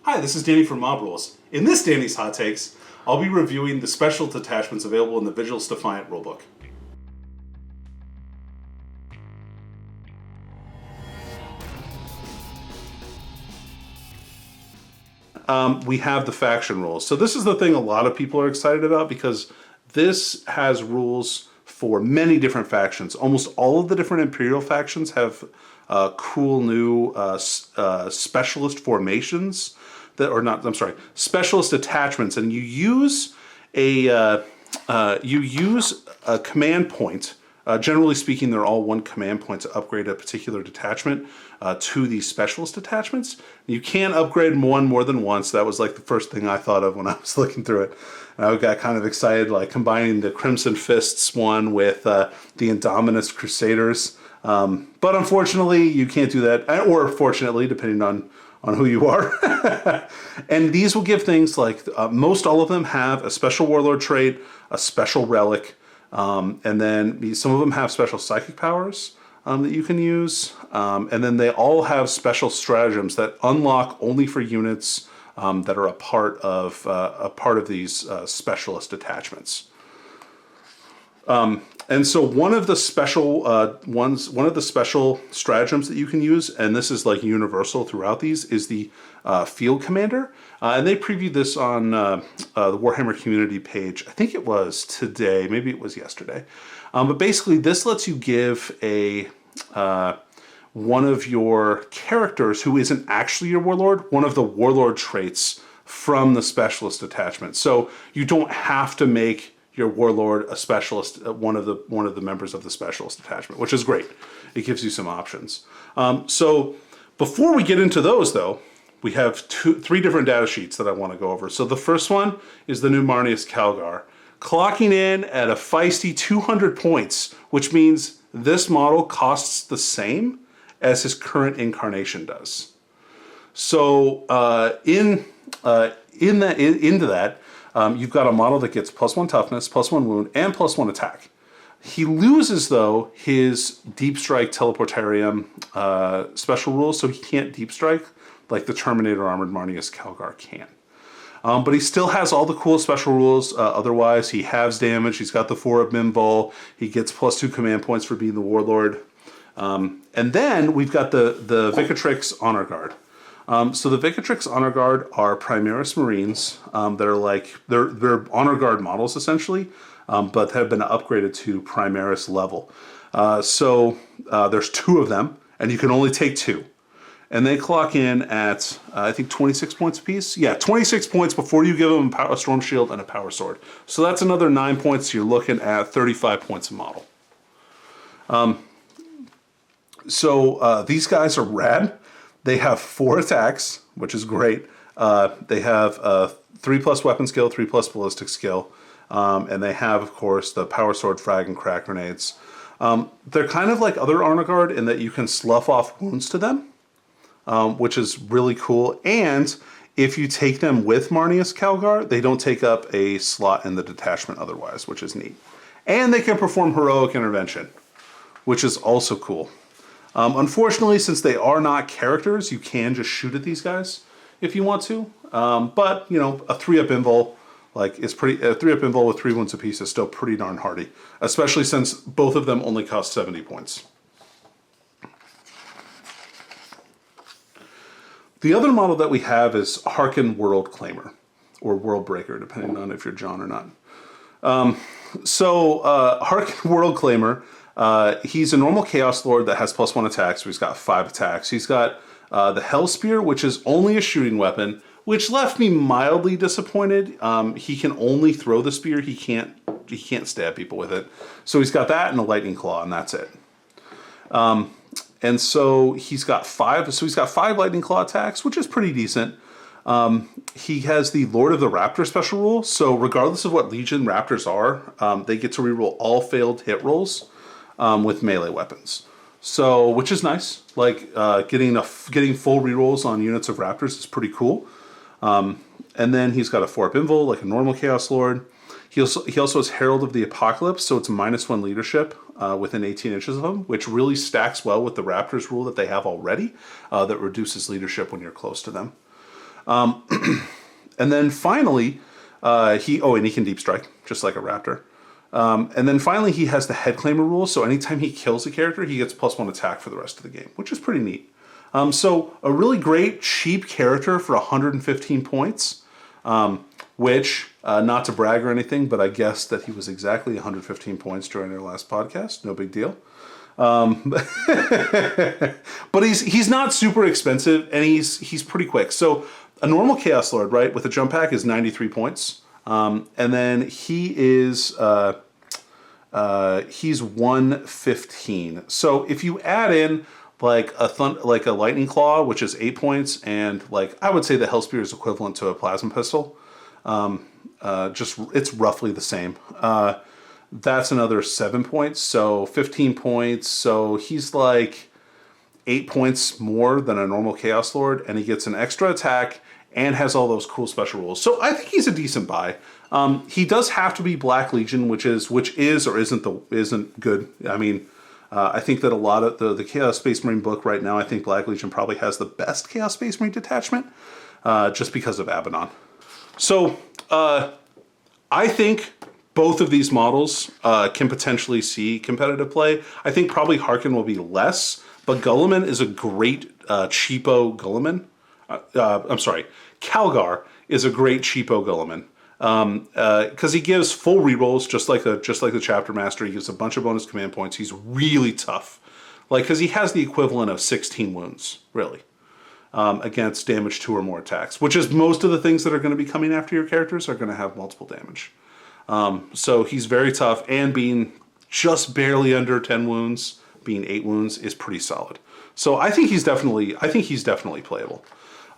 Hi, this is Danny from Mob Rules. In this Danny's Hot Takes, I'll be reviewing the special detachments available in the Vigilus Defiant rulebook. We have the faction rules. So this is the thing a lot of people are excited about because this has rules for many different factions. Almost all of the different Imperial factions have cool new specialist formations that are not. I'm sorry, specialist attachments, and you use a command point. Generally speaking, they're all one command point to upgrade a particular detachment to these specialist attachments. You can upgrade one more than once. That was like the first thing I thought of when I was looking through it. And I got kind of excited, like combining the Crimson Fists one with the Indominus Crusaders. But unfortunately, you can't do that, or fortunately, depending on who you are. And these will give things like, most all of them have a special warlord trait, a special relic, and then some of them have special psychic powers that you can use. And then they all have special stratagems that unlock only for units that are a part of these specialist attachments. And so one of the special stratagems that you can use, and this is like universal throughout these, is the field commander. And they previewed this on the Warhammer community page. I think it was today, maybe it was yesterday. But basically, this lets you give one of your characters who isn't actually your warlord, one of the warlord traits from the specialist attachment. So you don't have to make your warlord a specialist, one of the members of the specialist attachment, which is great. It gives you some options. So before we get into those, though, we have three different data sheets that I want to go over. So the first one is the new Marneus Calgar, clocking in at a feisty 200 points, which means this model costs the same as his current incarnation does. So into that, you've got a model that gets +1 toughness, +1 wound, and +1 attack. He loses, though, his deep strike teleportarium special rules, so he can't deep strike like the Terminator Armored Marneus Calgar can. But he still has all the cool special rules. Otherwise, he halves damage. He's got the 4 of Mimvol. He gets +2 command points for being the warlord. And then we've got the Vicatrix Honor Guard. So the Vicatrix Honor Guard are Primaris Marines that are like, they're Honor Guard models essentially, but have been upgraded to Primaris level. So there's 2 of them, and you can only take 2. And they clock in at, I think, 26 points apiece. Yeah, 26 points before you give them a Storm Shield and a Power Sword. So that's another 9 points. So you're looking at 35 points a model. So these guys are rad. They have 4 attacks, which is great. They have 3+ weapon skill, 3+ ballistic skill. And they have, of course, the Power Sword, Frag, and Crack Grenades. They're kind of like other Honor Guard in that you can slough off wounds to them, which is really cool. And if you take them with Marneus Calgar, they don't take up a slot in the detachment otherwise, which is neat. And they can perform Heroic Intervention, which is also cool. Unfortunately, since they are not characters, you can just shoot at these guys if you want to. But, you know, a 3-up invul, is pretty. A 3-up invul with 3 wounds apiece is still pretty darn hardy, especially since both of them only cost 70 points. The other model that we have is Harken World Claimer, or World Breaker, depending on if you're John or not. Harken World Claimer, he's a normal Chaos Lord that has +1 attack, so he's got 5 attacks. He's got the Hell Spear, which is only a shooting weapon, which left me mildly disappointed. He can only throw the spear; he can't stab people with it. So he's got that and a Lightning Claw, and that's it. And so he's got 5. So he's got 5 Lightning Claw attacks, which is pretty decent. He has the Lord of the Raptor special rule. So regardless of what Legion Raptors are, they get to reroll all failed hit rolls with melee weapons. So, which is nice. Like getting full rerolls on units of Raptors is pretty cool. And then he's got a 4-up invul, like a normal Chaos Lord. He also has Herald of the Apocalypse, so it's -1 leadership within 18 inches of him, which really stacks well with the Raptors rule that they have already, that reduces leadership when you're close to them. And then finally, and he can deep strike, just like a raptor. And then finally, he has the headclaimer rule. So anytime he kills a character, he gets +1 attack for the rest of the game, which is pretty neat. So a really great, cheap character for 115 points, which, not to brag or anything, but I guessed that he was exactly 115 points during our last podcast. No big deal. But he's not super expensive, and he's pretty quick. So a normal Chaos Lord, right, with a jump pack is 93 points. And then he's 115. So if you add in like a Lightning Claw, which is 8 points, and like I would say the Hellspear is equivalent to a Plasma Pistol. It's roughly the same. That's another 7 points, so 15 points. So he's like 8 points more than a normal Chaos Lord, and he gets an extra attack and has all those cool special rules. So I think he's a decent buy. He does have to be Black Legion, which is or isn't good. I mean, I think that a lot of the Chaos Space Marine book right now, I think Black Legion probably has the best Chaos Space Marine detachment, just because of Abaddon. So I think both of these models can potentially see competitive play. I think probably Harkin will be less, but Guilliman is a great cheapo Guilliman. Calgar is a great cheapo Guilliman. Because he gives full rerolls, just like the Chapter Master. He gives a bunch of bonus command points. He's really tough, because he has the equivalent of 16 wounds, really, against damage 2 or more attacks. Which is most of the things that are going to be coming after your characters are going to have multiple damage. So he's very tough, and being just barely under 10 wounds, being 8 wounds, is pretty solid. So I think he's definitely playable.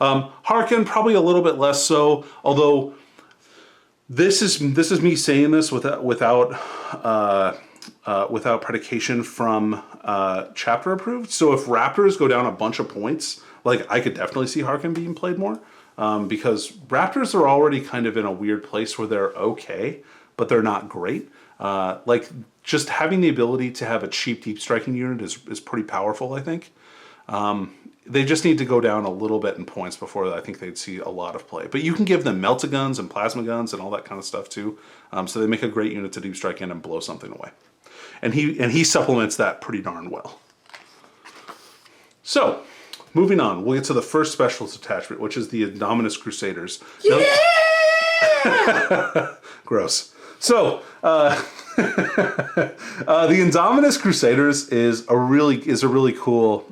Harkin probably a little bit less so, although. This is me saying this without predication from chapter approved. So if Raptors go down a bunch of points, like I could definitely see Harkin being played more, because Raptors are already kind of in a weird place where they're okay, but they're not great. Like just having the ability to have a cheap deep striking unit is pretty powerful, I think. They just need to go down a little bit in points before I think they'd see a lot of play. But you can give them melta guns and plasma guns and all that kind of stuff too. So they make a great unit to deep strike in and blow something away. And he supplements that pretty darn well. So, moving on, we'll get to the first specialist attachment, which is the Indominus Crusaders. Yeah! Now, gross. So, the Indominus Crusaders is a really cool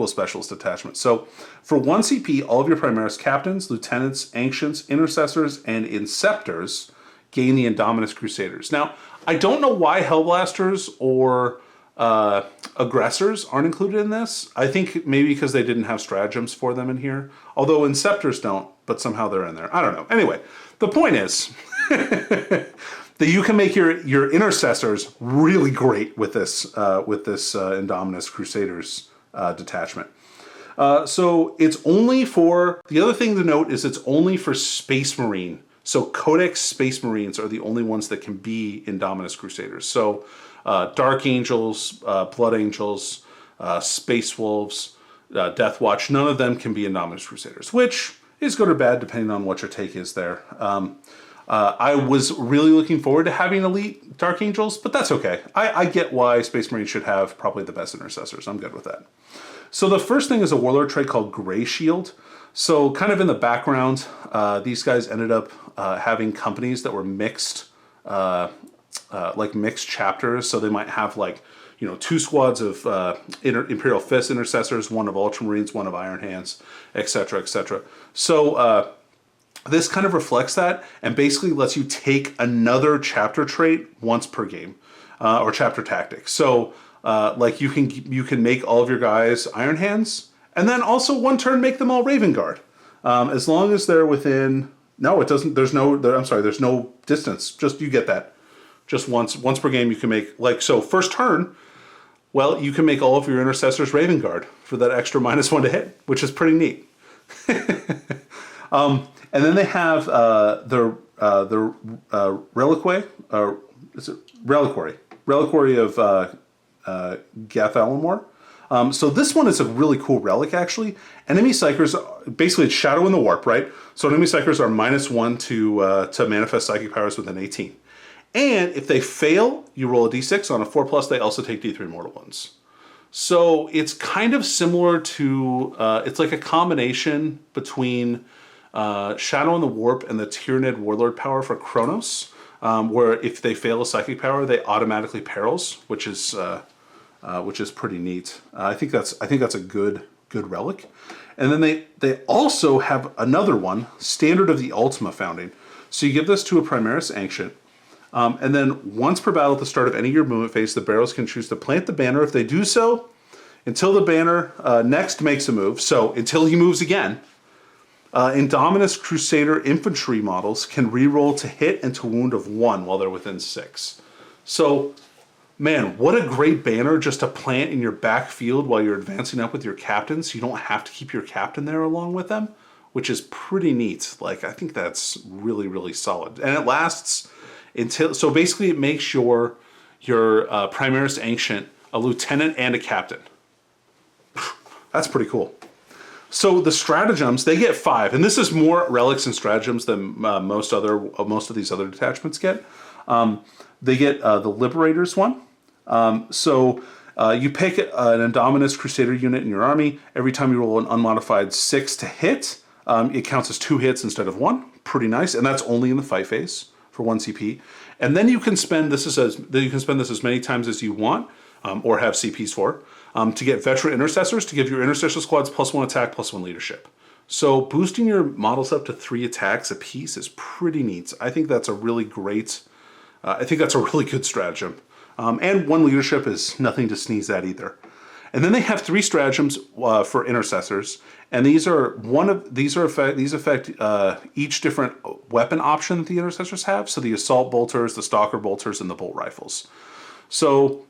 specialist detachment. So for 1 CP, all of your Primaris captains, lieutenants, ancients, intercessors, and inceptors gain the Indominus Crusaders. Now, I don't know why Hellblasters or aggressors aren't included in this. I think maybe because they didn't have stratagems for them in here. Although inceptors don't, but somehow they're in there. I don't know. Anyway, the point is that you can make your intercessors really great with this Indominus Crusaders detachment. So it's only for, the other thing to note is it's only for Space Marine. So Codex Space Marines are the only ones that can be Indominus Crusaders. So Dark Angels, Blood Angels, Space Wolves, Death Watch, none of them can be Indominus Crusaders, which is good or bad depending on what your take is there. I was really looking forward to having elite Dark Angels, but that's okay. I get why Space Marines should have probably the best intercessors. I'm good with that. So the first thing is a warlord trait called Grey Shield. So kind of in the background, these guys ended up having companies that were mixed, like mixed chapters. So they might have 2 squads of Imperial Fist intercessors, 1 of Ultramarines, 1 of Iron Hands, etc., etc. So this kind of reflects that and basically lets you take another chapter trait once per game, or chapter tactic. So you can make all of your guys Iron Hands, and then also 1 turn make them all Raven Guard, as long as they're within. No, it doesn't. There's no distance. Just you get that. Just once per game you can make first turn. Well, you can make all of your intercessors Raven Guard for that extra -1 to hit, which is pretty neat. And then they have the Reliquary, is it Reliquary of Gath Alamor. So this one is a really cool relic, actually. Enemy Psychers, basically it's Shadow in the Warp, right? So enemy Psychers are -1 to manifest psychic powers within 18. And if they fail, you roll a d6. On a 4+, they also take d3 mortal wounds. So it's kind of similar to, it's like a combination between Shadow in the Warp and the Tyrannid Warlord power for Kronos, where if they fail a psychic power, they automatically perils, which is pretty neat. I think that's a good relic. And then they also have another one, Standard of the Ultima Founding. So you give this to a Primaris Ancient, and then once per battle at the start of any of your movement phase, the barrels can choose to plant the banner. If they do so, until the banner next makes a move, so until he moves again, Indominus Crusader infantry models can reroll to hit and to wound of 1 while they're within 6. So, man, what a great banner just to plant in your backfield while you're advancing up with your captains. So you don't have to keep your captain there along with them, which is pretty neat. Like, I think that's really, really solid. And it lasts until, so basically it makes your Primaris Ancient a lieutenant and a captain. That's pretty cool. So the stratagems, they get 5, and this is more relics and stratagems than most of these other detachments get. They get the Liberators one. You pick an Indominus Crusader unit in your army. Every time you roll an unmodified 6 to hit, it counts as 2 hits instead of 1. Pretty nice, and that's only in the fight phase for 1 CP. And then you can spend this as many times as you want, or have CPs for, to get veteran intercessors to give your intercessor squads +1 attack, +1 leadership. So boosting your models up to 3 attacks a piece is pretty neat. I think that's a really great. I think that's a really good stratagem. And 1 leadership is nothing to sneeze at either. And then they have 3 stratagems for intercessors, and these affect each different weapon option that the intercessors have. So the assault bolters, the stalker bolters, and the bolt rifles. So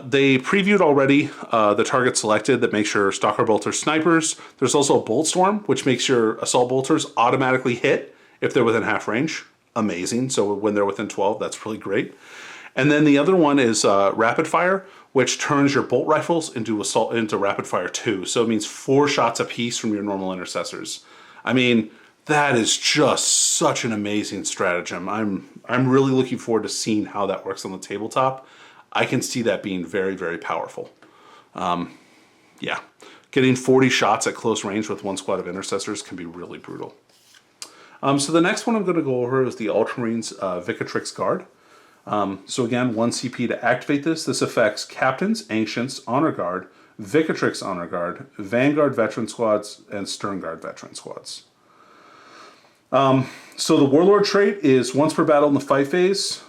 they previewed already the target selected that makes your stalker bolters snipers. There's also a bolt storm, which makes your assault bolters automatically hit if they're within half range. Amazing. So when they're within 12, that's really great. And then the other one is rapid fire, which turns your bolt rifles into rapid fire 2. So it means 4 shots apiece from your normal intercessors. I mean, that is just such an amazing stratagem. I'm really looking forward to seeing how that works on the tabletop. I can see that being very, very powerful. Yeah, getting 40 shots at close range with 1 squad of intercessors can be really brutal. So the next one I'm going to go over is the Ultramarines Vigilus Guard. So again, 1 CP to activate this. This affects Captains, Ancients, Honor Guard, Vigilus Honor Guard, Vanguard Veteran Squads, and Stern Guard Veteran Squads. So the Warlord trait is once per battle in the fight phase,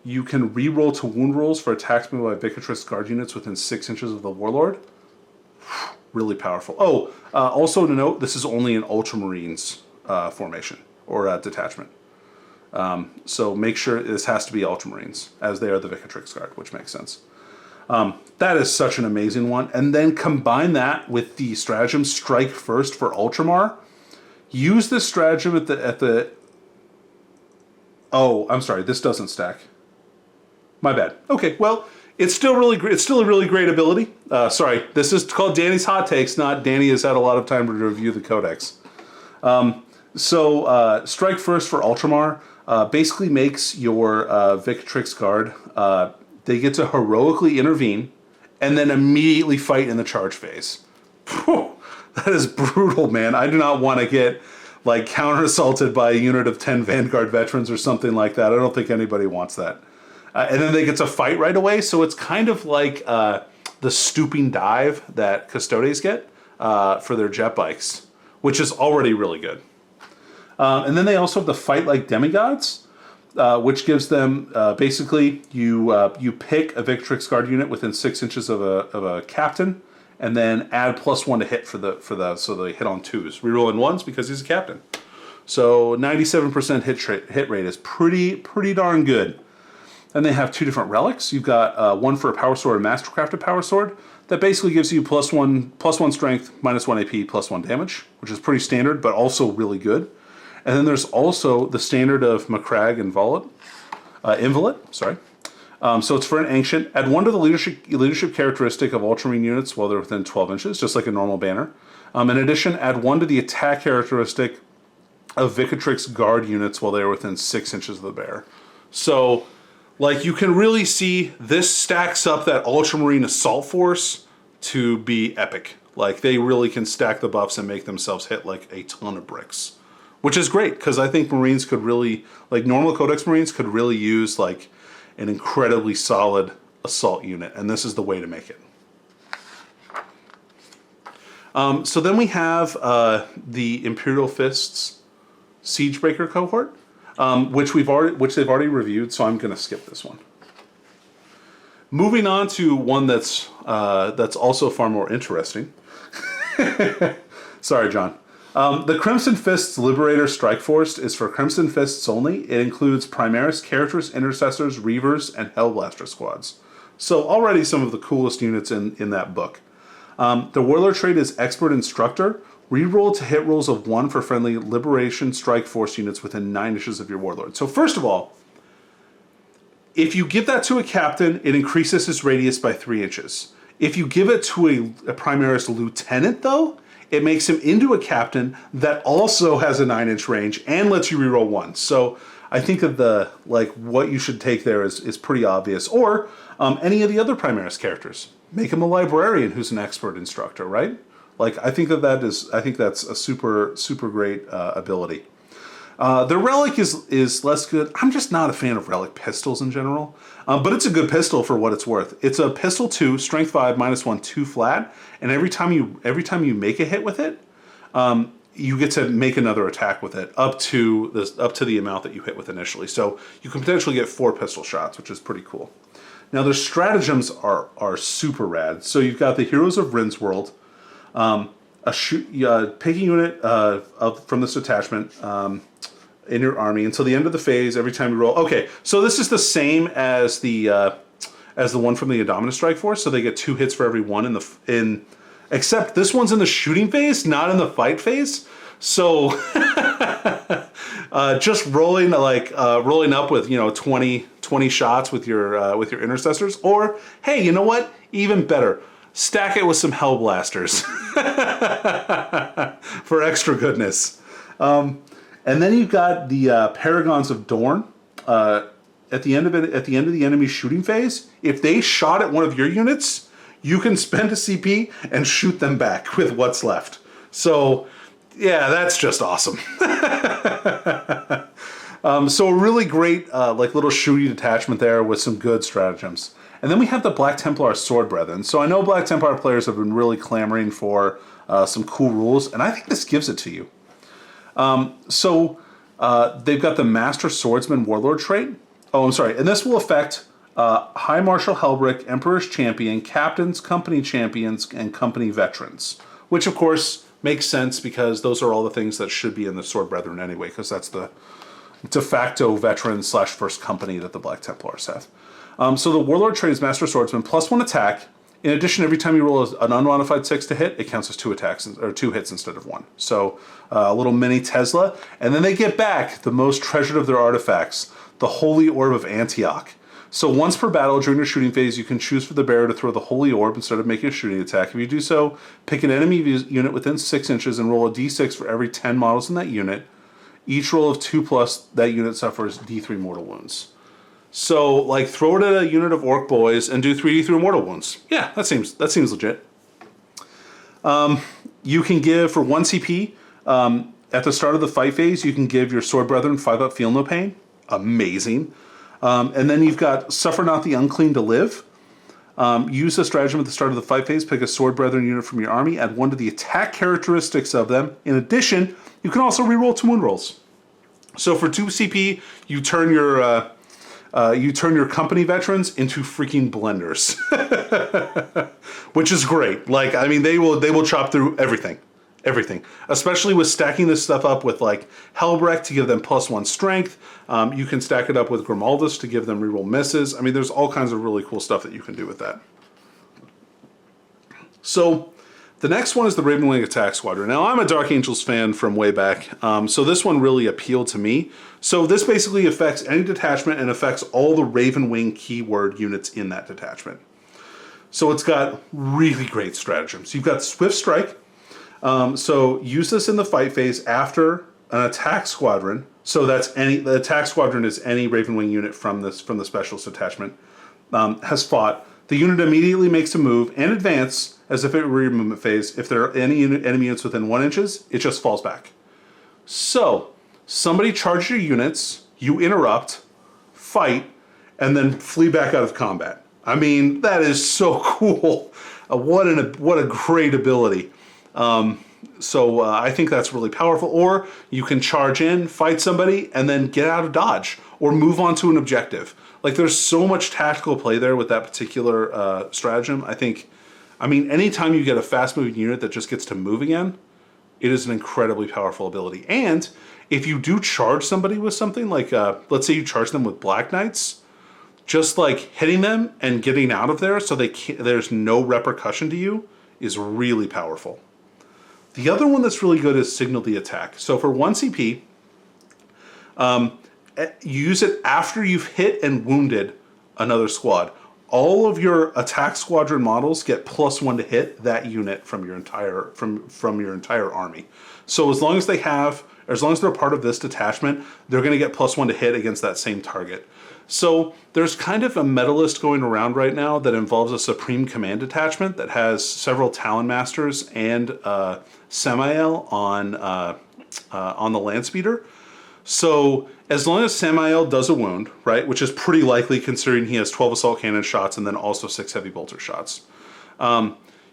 you can re-roll to wound rolls for attacks made by Vigilus Guard units within 6 inches of the Warlord. Really powerful. Oh, also to note, this is only an Ultramarines formation or detachment. So make sure this has to be Ultramarines, as they are the Vigilus Guard, which makes sense. That is such an amazing one. And then combine that with the stratagem Strike First for Ultramar. Use this stratagem at the Oh, I'm sorry, this doesn't stack. My bad. Okay, well, it's still really great. It's still a really great ability. Sorry, this is called Danny's Hot Takes, not Danny has had a lot of time to review the codex. Strike First for Ultramar basically makes your Vigilus Guard, they get to heroically intervene and then immediately fight in the charge phase. Whew, that is brutal, man. I do not want to get like counter-assaulted by a unit of 10 Vanguard veterans or something like that. I don't think anybody wants that. And then they get to fight right away, so it's kind of like the stooping dive that Custodes get for their jet bikes, which is already really good. And then they also have the Fight Like Demigods, which gives them, basically, you pick a Vigilus Guard unit within 6 inches of a captain, and then add +1 to hit so they hit on 2s. Rerolling 1s because he's a captain. So 97% hit rate is pretty darn good. And they have 2 different relics. You've got one for a power sword and mastercrafted power sword that basically gives you +1 strength, -1 AP, +1 damage, which is pretty standard, but also really good. And then there's also the standard of Macragge Invalid, So it's for an ancient. Add 1 to the leadership characteristic of Ultramarine units while they're within 12 inches, just like a normal banner. In addition, add 1 to the attack characteristic of Vigilus Guard units while they are within 6 inches of the bear. So, like, you can really see this stacks up that Ultramarine assault force to be epic. Like, they really can stack the buffs and make themselves hit like a ton of bricks, which is great because I think Marines could really, like, normal Codex Marines could really use like an incredibly solid assault unit, and this is the way to make it. So then we have the Imperial Fists Siegebreaker cohort, which they've already reviewed, so I'm going to skip this one. Moving on to one that's also far more interesting. Sorry, John. The Crimson Fists Liberator Strike Force is for Crimson Fists only. It includes Primaris, Characters, Intercessors, Reavers, and Hellblaster squads. So already some of the coolest units in that book. The Warlord trait is Expert Instructor. Reroll to hit rolls of 1 for friendly Liberation Strike Force units within 9 inches of your Warlord. So first of all, if you give that to a captain, it increases his radius by 3 inches. If you give it to a Primaris Lieutenant, though, it makes him into a captain that also has a 9-inch range and lets you reroll 1. So I think that what you should take there is pretty obvious. Or any of the other Primaris characters. Make him a Librarian who's an Expert Instructor, right? Like, I think that's a super great ability. The Relic is less good. I'm just not a fan of Relic pistols in general, but it's a good pistol for what it's worth. It's a pistol 2, strength 5, -1, 2 flat, and every time you make a hit with it, you get to make another attack with it up to the amount that you hit with initially. So you can potentially get 4 pistol shots, which is pretty cool. Now their stratagems are super rad. So you've got the Heroes of Rindsworld. Pick a unit from this detachment in your army until the end of the phase. Every time you roll, okay. So this is the same as the one from the Indominus Strike Force. So they get 2 hits for every one except this one's in the shooting phase, not in the fight phase. So just rolling up with 20 shots with your intercessors, or hey, you know what? Even better. Stack it with some Hellblasters for extra goodness. And then you've got the Paragons of Dorn. At the end of the enemy's shooting phase, if they shot at one of your units, you can spend a CP and shoot them back with what's left. So, yeah, that's just awesome. So a really great little shooty detachment there with some good stratagems. And then we have the Black Templar Sword Brethren. So I know Black Templar players have been really clamoring for some cool rules, and I think this gives it to you. They've got the Master Swordsman Warlord trait. Oh, I'm sorry. And this will affect High Marshal Helbrick, Emperor's Champion, Captains, Company Champions, and Company Veterans. Which, of course, makes sense because those are all the things that should be in the Sword Brethren anyway, because that's the de facto veteran / first company that the Black Templars have. So the Warlord trait is Master Swordsman, +1 attack. In addition, every time you roll an unmodified 6 to hit, it counts as 2 attacks or 2 hits instead of 1. So a little mini Tesla. And then they get back the most treasured of their artifacts, the Holy Orb of Antioch. So once per battle during your shooting phase, you can choose for the bearer to throw the Holy Orb instead of making a shooting attack. If you do so, pick an enemy unit within 6 inches and roll a d6 for every 10 models in that unit. Each roll of 2+, that unit suffers d3 mortal wounds. So, like, throw it at a unit of Orc Boys and do 3d3 mortal wounds. Yeah, that seems legit. You can give, for 1 CP, at the start of the fight phase, you can give your Sword Brethren 5-up Feel No Pain. Amazing. And then you've got Suffer Not the Unclean to Live. Use the stratagem at the start of the fight phase. Pick a Sword Brethren unit from your army. Add 1 to the attack characteristics of them. In addition, you can also reroll 2 wound rolls. So for 2 CP, you turn your company veterans into freaking blenders, which is great. Like, I mean, they will chop through everything, especially with stacking this stuff up with like Helbrecht to give them +1 strength. You can stack it up with Grimaldus to give them reroll misses. I mean, there's all kinds of really cool stuff that you can do with that. So The next one is the Ravenwing Attack Squadron. Now, I'm a Dark Angels fan from way back, so this one really appealed to me. So this basically affects any detachment and affects all the Ravenwing keyword units in that detachment. So it's got really great stratagems. You've got Swift Strike. So use this in the fight phase after an attack squadron. So the attack squadron is any Ravenwing unit from the specialist detachment has fought. The unit immediately makes a move and advance as if it were your movement phase. If there are any enemy units within 1 inch, it just falls back. So somebody charges your units, you interrupt, fight, and then flee back out of combat. I mean, that is so cool. What a great ability. So I think that's really powerful. Or you can charge in, fight somebody, and then get out of dodge or move on to an objective. Like, there's so much tactical play there with that particular stratagem. I mean, anytime you get a fast-moving unit that just gets to move again, it is an incredibly powerful ability. And if you do charge somebody with something, like, let's say you charge them with Black Knights, just like hitting them and getting out of there so there's no repercussion to you is really powerful. The other one that's really good is Signal the Attack. So for 1 CP, use it after you've hit and wounded another squad. All of your attack squadron models get +1 to hit that unit from your entire army. So as long as they're part of this detachment, they're going to get +1 to hit against that same target. So there's kind of a meta list going around right now that involves a Supreme Command detachment that has several Talon Masters and Samael on the land speeder. So as long as Samael does a wound, right, which is pretty likely considering he has 12 assault cannon shots and then also 6 heavy bolter shots,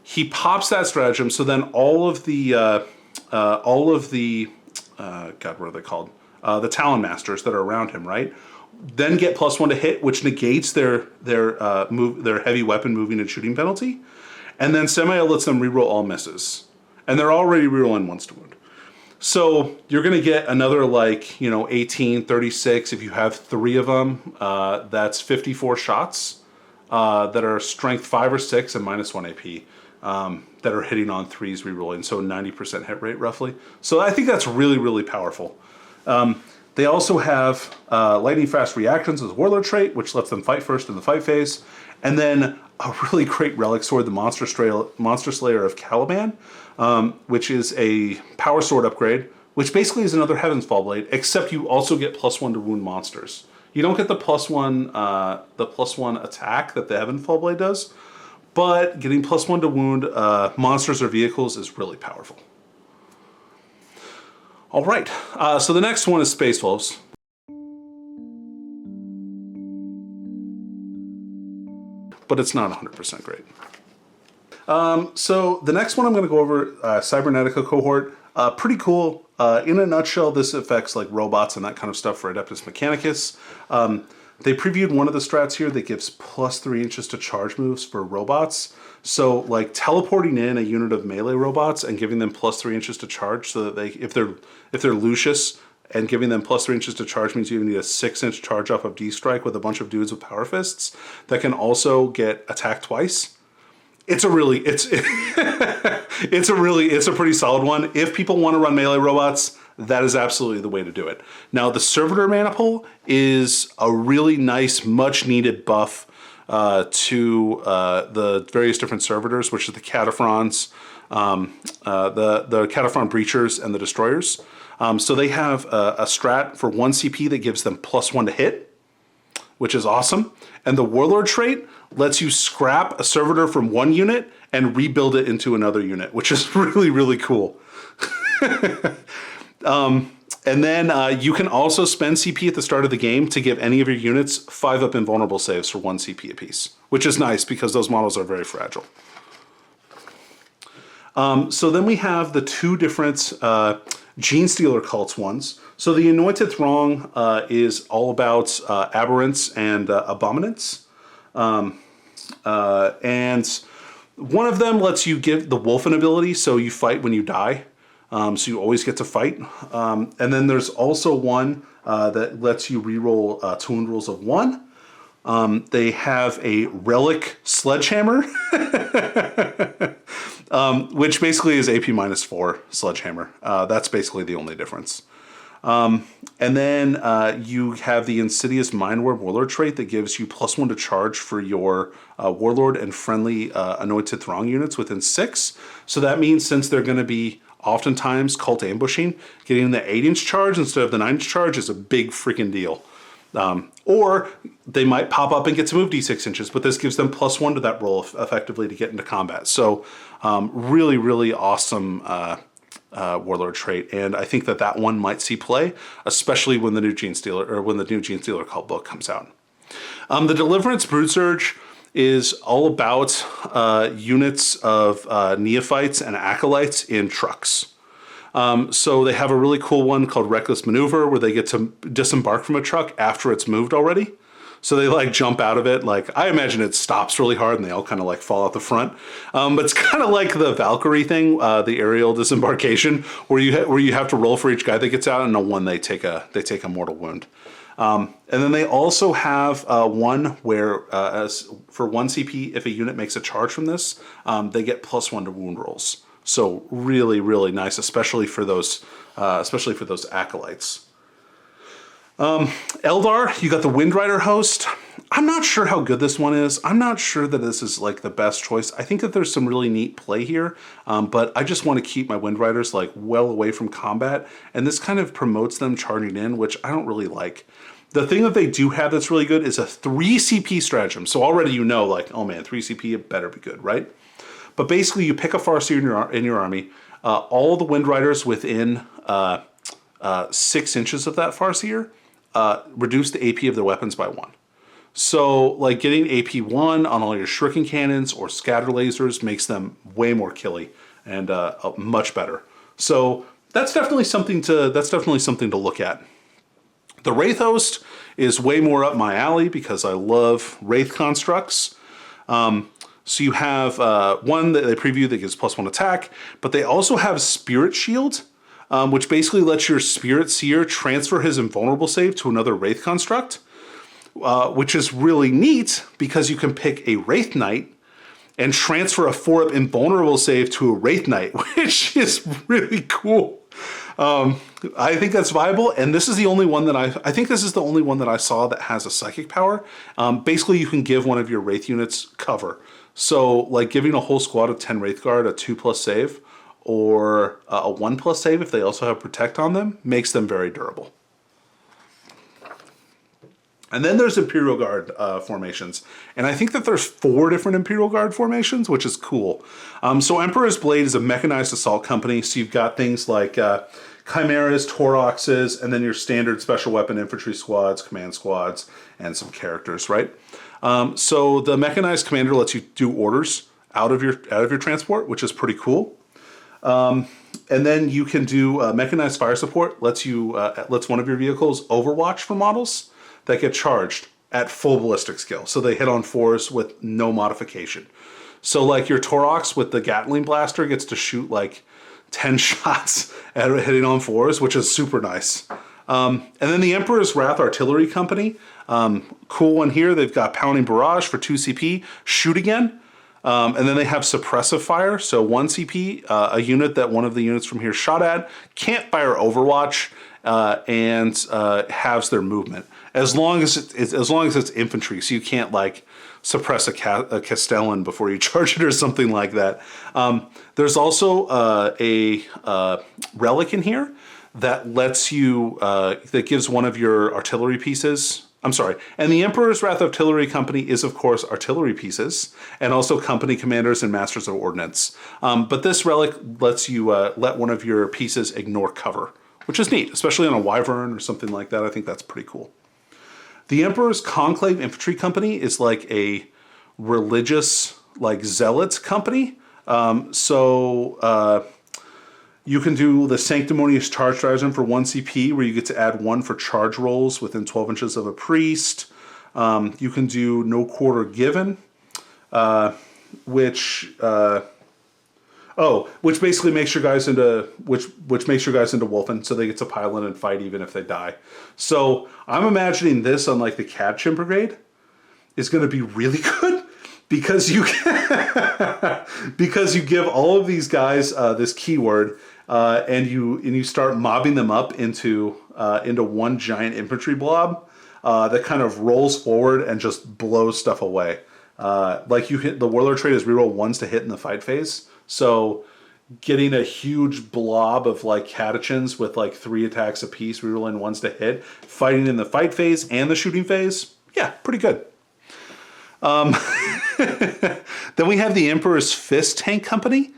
he pops that stratagem. So then all of the God, what are they called? The Talon Masters that are around him, right, then get +1 to hit, which negates their heavy weapon moving and shooting penalty, and then Samael lets them reroll all misses, and they're already rerolling once to wound. So you're going to get another 18, 36. If you have 3 of them, that's 54 shots that are strength 5 or 6 and -1 AP that are hitting on 3s rerolling. So 90% hit rate roughly. So I think that's really, really powerful. They also have lightning fast reactions as Warlord trait, which lets them fight first in the fight phase. And then a really great relic sword, the Monster Slayer of Caliban, which is a power sword upgrade, which basically is another Heaven's Fall Blade, except you also get +1 to wound monsters. You don't get the +1 attack that the Heaven's Fall Blade does, but getting +1 to wound monsters or vehicles is really powerful. All right, so the next one is Space Wolves. But it's not 100% great. So the next one I'm going to go over, Cybernetica cohort. Pretty cool. In a nutshell, this affects like robots and that kind of stuff for Adeptus Mechanicus. They previewed one of the strats here that gives +3 inches to charge moves for robots. So like teleporting in a unit of melee robots and giving them +3 inches to charge, so that if they're Lucius and giving them +3 inches to charge means you need a 6-inch charge off of D-Strike with a bunch of dudes with power fists that can also get attacked twice. It's a pretty solid one. If people want to run melee robots, that is absolutely the way to do it. Now, the Servitor Maniple is a really nice, much needed buff to the various different servitors, which are the Cataphrons, the Cataphron Breachers, and the Destroyers. So they have a strat for 1 CP that gives them +1 to hit, which is awesome. And the Warlord trait lets you scrap a servitor from one unit and rebuild it into another unit, which is really, really cool. And then you can also spend CP at the start of the game to give any of your units 5-up invulnerable saves for 1 CP apiece, which is nice because those models are very fragile. So then we have the 2 different Gene Stealer cults ones. So the Anointed Throng is all about aberrants and abominants. And one of them lets you give the Wolfen ability, so you fight when you die. So you always get to fight. And then there's also one that lets you reroll 2 wound rolls of 1. They have a Relic Sledgehammer. which basically is AP -4 sledgehammer. That's basically the only difference. And then you have the Insidious Mindwarp Warlord trait that gives you +1 to charge for your Warlord and friendly Anointed Throng units within 6. So that means since they're going to be oftentimes cult ambushing, getting the 8-inch charge instead of the 9-inch charge is a big freaking deal. Or they might pop up and get to move d6 inches, but this gives them +1 to that roll effectively to get into combat. So really, really awesome Warlord trait, and I think that one might see play, especially when the new Gene Stealer cult book comes out. The Deliverance Brood Surge is all about units of neophytes and acolytes in trucks. So they have a really cool one called Reckless Maneuver where they get to disembark from a truck after it's moved already. So they like jump out of it. Like I imagine it stops really hard and they all kind of like fall out the front. But it's kind of like the Valkyrie thing, the aerial disembarkation, where you have to roll for each guy that gets out, and on one they take a mortal wound. And then they also have one where as for 1 CP, if a unit makes a charge from this, they get +1 to wound rolls. So really, really nice, especially for those acolytes. Eldar, you got the Windrider host. I'm not sure how good this one is. I'm not sure that this is like the best choice. I think that there's some really neat play here, but I just want to keep my Windriders like well away from combat, and this kind of promotes them charging in, which I don't really like. The thing that they do have that's really good is a 3 CP stratagem. So already you know, like, oh man, 3 CP, it better be good, right? But basically you pick a Farseer in your army, all the Windriders within 6 inches of that Farseer, reduce the AP of their weapons by 1. So like getting AP 1 on all your shuriken cannons or scatter lasers makes them way more killy and much better. So that's definitely something to look at. The Wraith host is way more up my alley because I love Wraith constructs. So you have one that they preview that gives +1 attack, but they also have Spirit Shield, which basically lets your Spirit Seer transfer his invulnerable save to another Wraith construct, which is really neat because you can pick a Wraith Knight and transfer a 4-up invulnerable save to a Wraith Knight, which is really cool. I think that's viable, and this is the only one that I think this is the only one that I saw that has a psychic power. Basically, you can give one of your Wraith units cover. So, like giving a whole squad of 10 Wraith Guard a 2+ save, or a 1+ save if they also have Protect on them, makes them very durable. And then there's Imperial Guard formations. And I think that there's 4 different Imperial Guard formations, which is cool. So Emperor's Blade is a mechanized assault company. So you've got things like Chimeras, Tauroxes, and then your standard special weapon infantry squads, command squads, and some characters, right? So the mechanized commander lets you do orders out of your transport, which is pretty cool. And then you can do mechanized fire support. Lets one of your vehicles overwatch for models that get charged at full ballistic skill. So they hit on 4s with no modification. So like your Taurox with the Gatling blaster gets to shoot like 10 shots at hitting on 4s, which is super nice. And then the Emperor's Wrath Artillery Company. Cool one here. They've got Pounding Barrage for 2 CP. Shoot again. And then they have Suppressive Fire. So 1 CP, a unit that one of the units from here shot at can't fire Overwatch and halves their movement. As long as it's infantry, so you can't like suppress a Castellan before you charge it or something like that. There's also a relic in here that lets you that gives one of your artillery pieces. I'm sorry, and the Emperor's Wrath Artillery Company is of course artillery pieces and also company commanders and masters of ordnance. But this relic lets you let one of your pieces ignore cover, which is neat, especially on a Wyvern or something like that. I think that's pretty cool. The Emperor's Conclave Infantry Company is like a religious, like zealots company. You can do the Sanctimonious Charge Stratagem for 1 CP, where you get to add 1 for charge rolls within 12 inches of a priest. You can do No Quarter Given, which basically makes your guys into Wolfen, so they get to pile in and fight even if they die. So I'm imagining this on like the Cadchin Brigade is going to be really good because you because you give all of these guys this keyword, and you start mobbing them up into one giant infantry blob that kind of rolls forward and just blows stuff away. Like you hit the warlord trait is reroll ones to hit in the fight phase, so getting a huge blob of like catechins with like 3 attacks apiece, rerolling ones to hit, fighting in the fight phase and the shooting phase, yeah, pretty good. Then we have the Emperor's Fist Tank Company.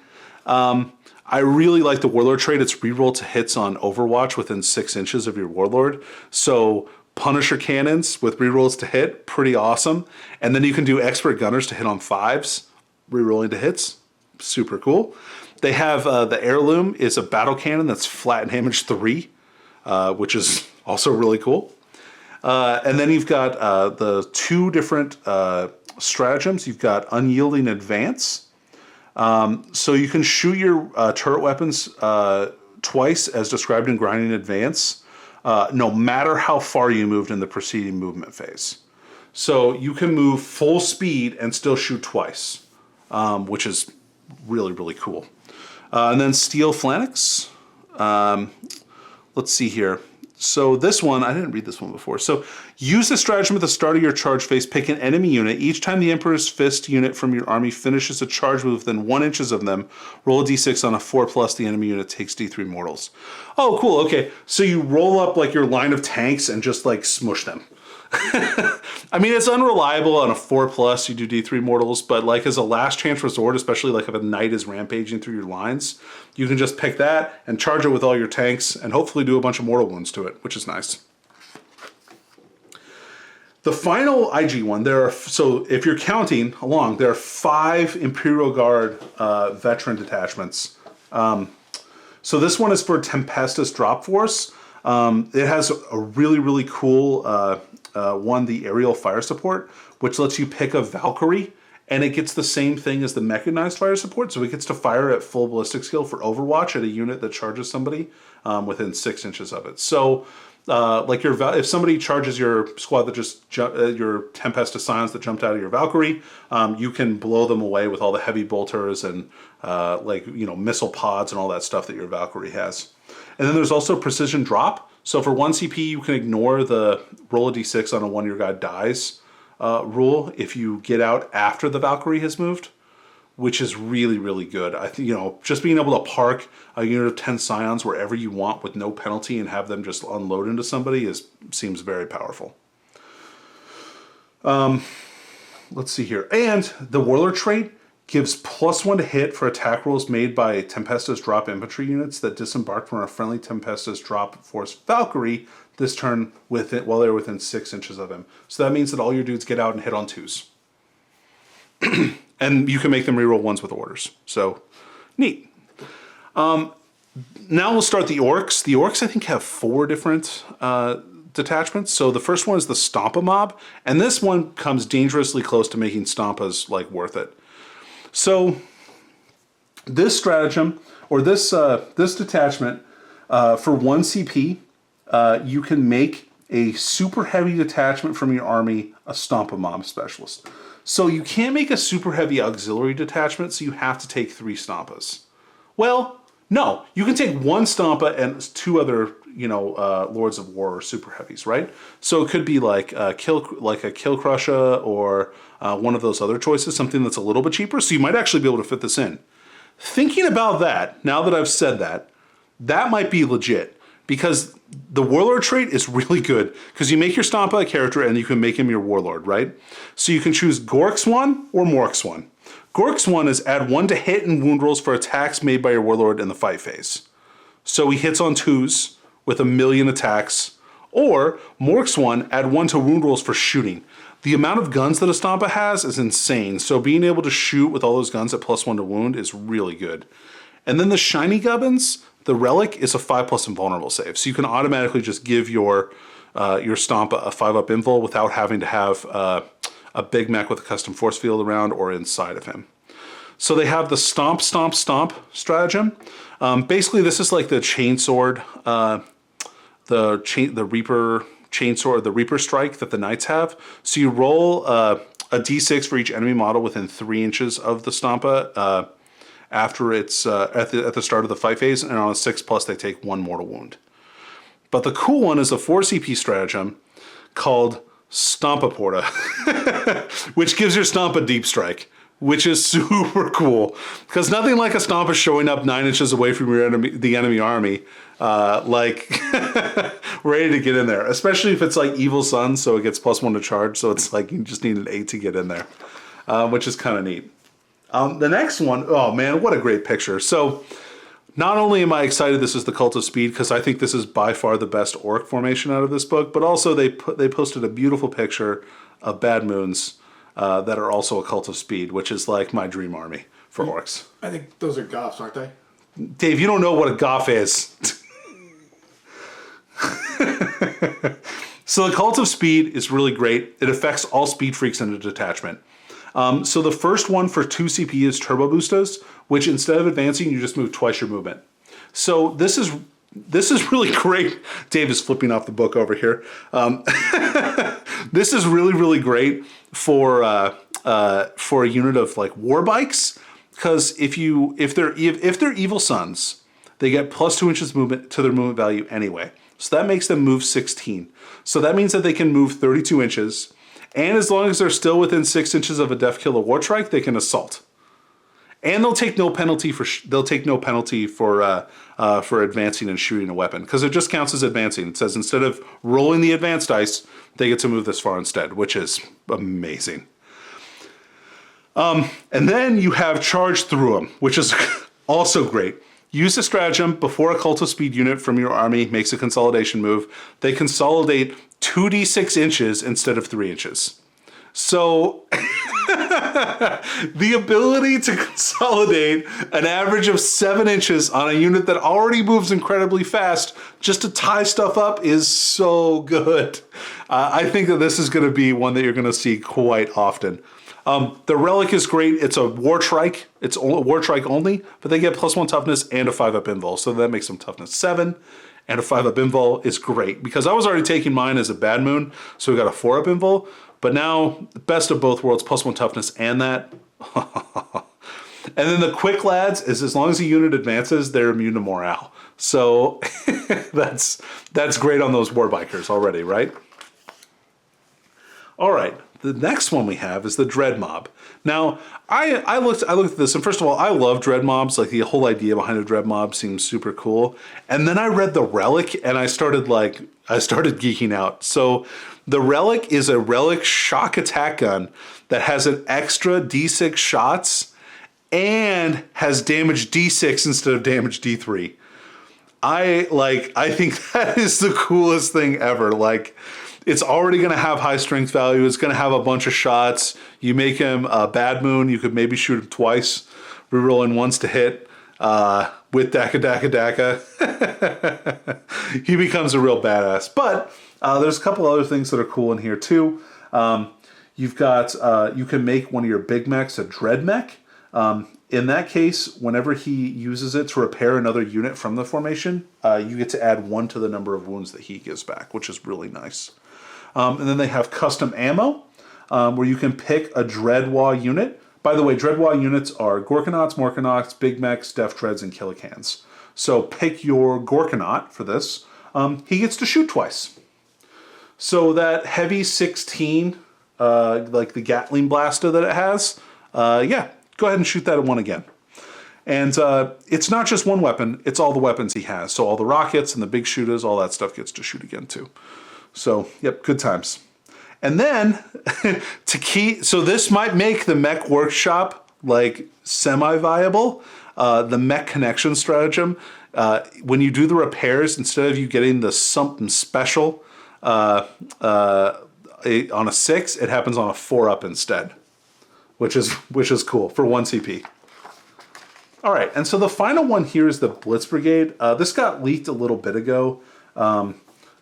I really like the Warlord trait. It's reroll to hits on Overwatch within 6 inches of your Warlord. So Punisher Cannons with rerolls to hit, pretty awesome. And then you can do Expert Gunners to hit on 5s, rerolling to hits, super cool. They have the Heirloom is a battle cannon that's flat damage 3, which is also really cool. And then you've got the 2 different stratagems. You've got Unyielding Advance. So you can shoot your turret weapons twice as described in Grinding Advance, no matter how far you moved in the preceding movement phase. So you can move full speed and still shoot twice, which is really, really cool. And then Steel Phalanx. Let's see here. So this one, I didn't read this one before. So use the stratagem at the start of your charge phase. Pick an enemy unit. Each time the Emperor's Fist unit from your army finishes a charge move within 1 inch of them, roll a d6 on a 4+. The enemy unit takes d3 mortals. Oh, cool. Okay. So you roll up like your line of tanks and just like smush them. I mean, it's unreliable on a 4+, you do d3 mortals, but like as a last chance resort, especially like if a knight is rampaging through your lines, you can just pick that and charge it with all your tanks and hopefully do a bunch of mortal wounds to it, which is nice. The final IG one, so if you're counting along, there are 5 Imperial Guard veteran detachments. So this one is for Tempest Drop Force. It has a really, really cool one, the aerial fire support, which lets you pick a Valkyrie, and it gets the same thing as the mechanized fire support, so it gets to fire at full ballistic skill for Overwatch at a unit that charges somebody within 6 inches of it. So, like if somebody charges your squad that just your Tempest of Scions that jumped out of your Valkyrie, you can blow them away with all the heavy bolters and missile pods and all that stuff that your Valkyrie has. And then there's also Precision Drop. So for 1 CP, you can ignore the roll a d6 on a 1 your guy dies rule if you get out after the Valkyrie has moved, which is really, really good. I think, just being able to park a unit of 10 Scions wherever you want with no penalty and have them just unload into somebody seems very powerful. Let's see here. And the Warlord trait gives +1 to hit for attack rolls made by Tempestus drop infantry units that disembark from a friendly Tempestus drop force Valkyrie this turn while they're within 6 inches of him. So that means that all your dudes get out and hit on 2s. And you can make them reroll 1s with orders. So, neat. Now we'll start the Orcs. The Orcs, I think, have 4 different detachments. So the first one is the Stompa Mob, and this one comes dangerously close to making Stompas worth it. So this stratagem, or this detachment, for 1 CP, you can make a super heavy detachment from your army a Stompa Mob specialist. So you can't make a super heavy auxiliary detachment, so you have to take 3 Stompas. Well, no, you can take 1 Stompa and 2 other, Lords of War or super heavies, right? So it could be like a Kill Crusher or one of those other choices, something that's a little bit cheaper. So you might actually be able to fit this in. Thinking about that, now that I've said that, that might be legit because the Warlord trait is really good because you make your Stompa a character and you can make him your Warlord, right? So you can choose Gorks 1 or Morks 1. Gorks 1 is add 1 to hit and wound rolls for attacks made by your Warlord in the fight phase. So he hits on 2s with 1,000,000 attacks. Or Morks 1, add 1 to wound rolls for shooting. The amount of guns that a Stompa has is insane, so being able to shoot with all those guns at +1 to wound is really good. And then the Shiny Gubbins, the Relic is a 5+ invulnerable save, so you can automatically just give your Stompa a 5+ invul without having to have a Big Mac with a custom force field around or inside of him. So they have the Stomp, Stomp, Stomp stratagem. Basically, this is like the chainsword, the Reaper chainsword, the Reaper strike that the Knights have. So you roll a d6 for each enemy model within 3 inches of the Stompa after it's at the start of the fight phase, and on a 6+, they take 1 mortal wound. But the cool one is a 4 CP stratagem called Stompaporta, which gives your Stomp a deep strike, which is super cool. Because nothing like a Stompa showing up 9 inches away from your the enemy army, ready to get in there. Especially if it's like Evil Sun, so it gets +1 to charge, so it's like you just need an 8 to get in there, which is kind of neat. The next one, oh man, what a great picture. So not only am I excited this is the Cult of Speed, because I think this is by far the best orc formation out of this book, but also they posted a beautiful picture of Bad Moons that are also a Cult of Speed, which is like my dream army for orcs. I think those are Goths, aren't they? Dave, you don't know what a Goth is. So the Cult of Speed is really great. It affects all speed freaks in a detachment. So the first one for 2 CP is Turbo Boostas, which instead of advancing, you just move twice your movement. So this is really great. Dave is flipping off the book over here. This is really, really great for a unit of like war bikes, because if they're Evil Sons, they get +2 inches movement to their movement value anyway. So that makes them move 16. So that means that they can move 32 inches. And as long as they're still within 6 inches of a Def Killer Wartrike, they can assault. And they'll take no penalty for advancing and shooting a weapon, because it just counts as advancing. It says instead of rolling the advanced dice, they get to move this far instead, which is amazing. And then you have Charge Through Them, which is also great. Use the stratagem before a Cult of Speed unit from your army makes a consolidation move. They consolidate 2d6 inches instead of 3 inches. So the ability to consolidate an average of 7 inches on a unit that already moves incredibly fast just to tie stuff up is so good. I think that this is going to be one that you're going to see quite often. The Relic is great. It's a Wartrike. It's a Wartrike only, but they get +1 toughness and a 5-up invul, so that makes them toughness 7. And a 5-up invul is great, because I was already taking mine as a Bad Moon, so we got a 4-up invul. But now, best of both worlds, +1 toughness and that. And then the Quick Lads is, as long as the unit advances, they're immune to morale. So that's great on those Warbikers already, right? All right. The next one we have is the Dread Mob. Now, I looked at this, and first of all, I love Dread Mobs. Like, the whole idea behind a Dread Mob seems super cool. And then I read the Relic, and I started geeking out. So the Relic is a Relic shock attack gun that has an extra D6 shots and has damage D6 instead of damage D3. I think that is the coolest thing ever. Like, it's already going to have high strength value. It's going to have a bunch of shots. You make him a Bad Moon. You could maybe shoot him twice, rerolling once to hit with Daka. He becomes a real badass. But there's a couple other things that are cool in here too. You've got, you can make one of your big mechs a Dread Mech. In that case, whenever he uses it to repair another unit from the formation, you get to add 1 to the number of wounds that he gives back, which is really nice. And then they have custom ammo, where you can pick a Dreadwa unit. By the way, Dreadwa units are Gorkanauts, Morkanauts, Big Mechs, Def Treads, and Killicans. So pick your Gorkanaut for this. He gets to shoot twice. So that heavy 16, like the Gatling blaster that it has, yeah, go ahead and shoot that at 1 again. And it's not just one weapon, it's all the weapons he has. So all the rockets and the big shooters, all that stuff gets to shoot again too. So, yep, good times. And then, so this might make the Mech Workshop, like, semi-viable. The Mech Connection stratagem, when you do the repairs, instead of you getting the something special on a 6, it happens on a 4-up instead. Which is cool for 1 CP. All right, and so the final one here is the Blitz Brigade. This got leaked a little bit ago.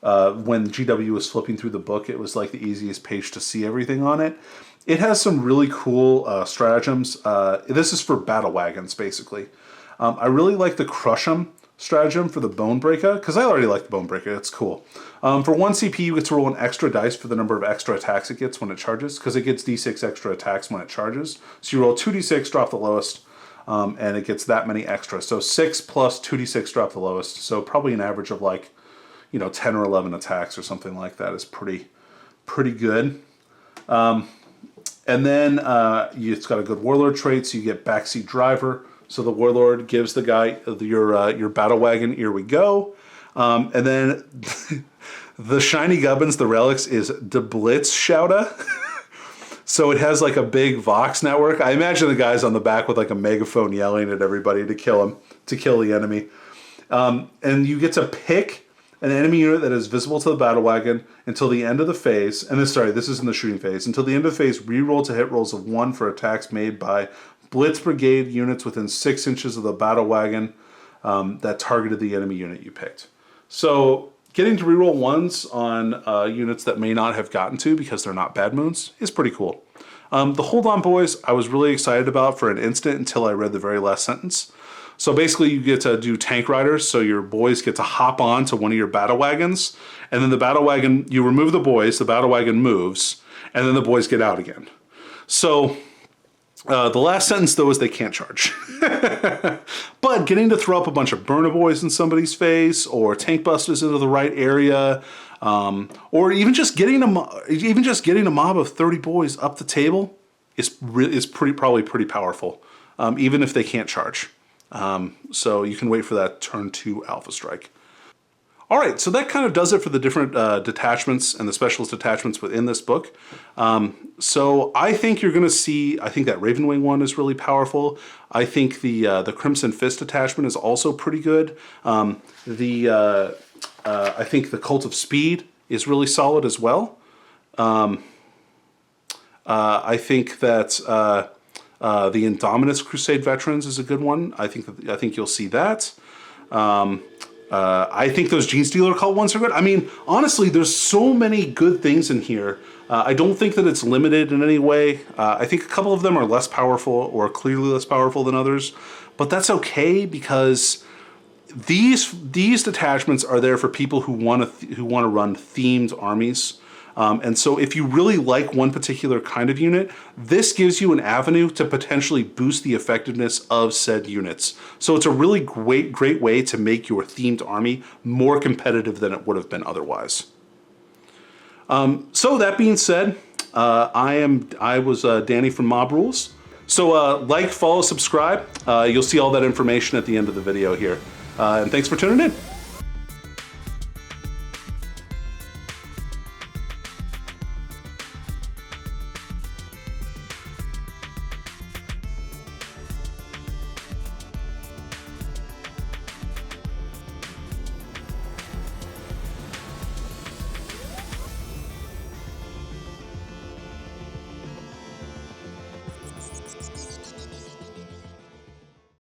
When GW was flipping through the book, it was like the easiest page to see everything on it. It has some really cool stratagems. This is for battle wagons, basically. I really like the Crush 'em stratagem for the Bone Breaker, because I already like the Bone Breaker, it's cool. For 1 CP, you get to roll an extra dice for the number of extra attacks it gets when it charges, because it gets d6 extra attacks when it charges. So you roll 2d6, drop the lowest, and it gets that many extra. So 6 plus 2d6, drop the lowest. So probably an average of like, 10 or 11 attacks or something like that is pretty good. And then it's got a good Warlord trait, so you get Backseat Driver. So the Warlord gives the guy your battle wagon, here we go. And then the shiny gubbins, the relics, is the Blitz Shouta. So it has like a big Vox network. I imagine the guy's on the back with like a megaphone yelling at everybody to kill the enemy. And you get to pick an enemy unit that is visible to the battle wagon until the end of the phase. And this is in the shooting phase. Until the end of the phase, reroll to hit rolls of 1 for attacks made by Blitz Brigade units within 6 inches of the battle wagon that targeted the enemy unit you picked. So getting to reroll 1s on units that may not have gotten to because they're not bad moons is pretty cool. The Hold On Boys I was really excited about for an instant until I read the very last sentence. So basically you get to do tank riders, so your boys get to hop on to one of your battle wagons, and then the battle wagon, you remove the boys, the battle wagon moves, and then the boys get out again. So the last sentence, though, is they can't charge. But getting to throw up a bunch of burner boys in somebody's face, or tank busters into the right area, or even just getting a mob of 30 boys up the table is probably pretty powerful, even if they can't charge. So you can wait for that turn 2 Alpha Strike. All right, so that kind of does it for the different detachments and the specialist detachments within this book. So I think you're going to see, I think that Ravenwing one is really powerful. I think the Crimson Fist detachment is also pretty good. I think the Cult of Speed is really solid as well. I think that the Indominus Crusade Veterans is a good one. I think you'll see that. I think those Gene Stealer Cult ones are good. I mean, honestly, there's so many good things in here. I don't think that it's limited in any way. I think a couple of them are less powerful or clearly less powerful than others, but that's okay because these detachments are there for people who want to run themed armies. And so if you really like one particular kind of unit, this gives you an avenue to potentially boost the effectiveness of said units. So it's a really great way to make your themed army more competitive than it would have been otherwise. So that being said, I was Danny from Mob Rules. So like, follow, subscribe. You'll see all that information at the end of the video here. And thanks for tuning in.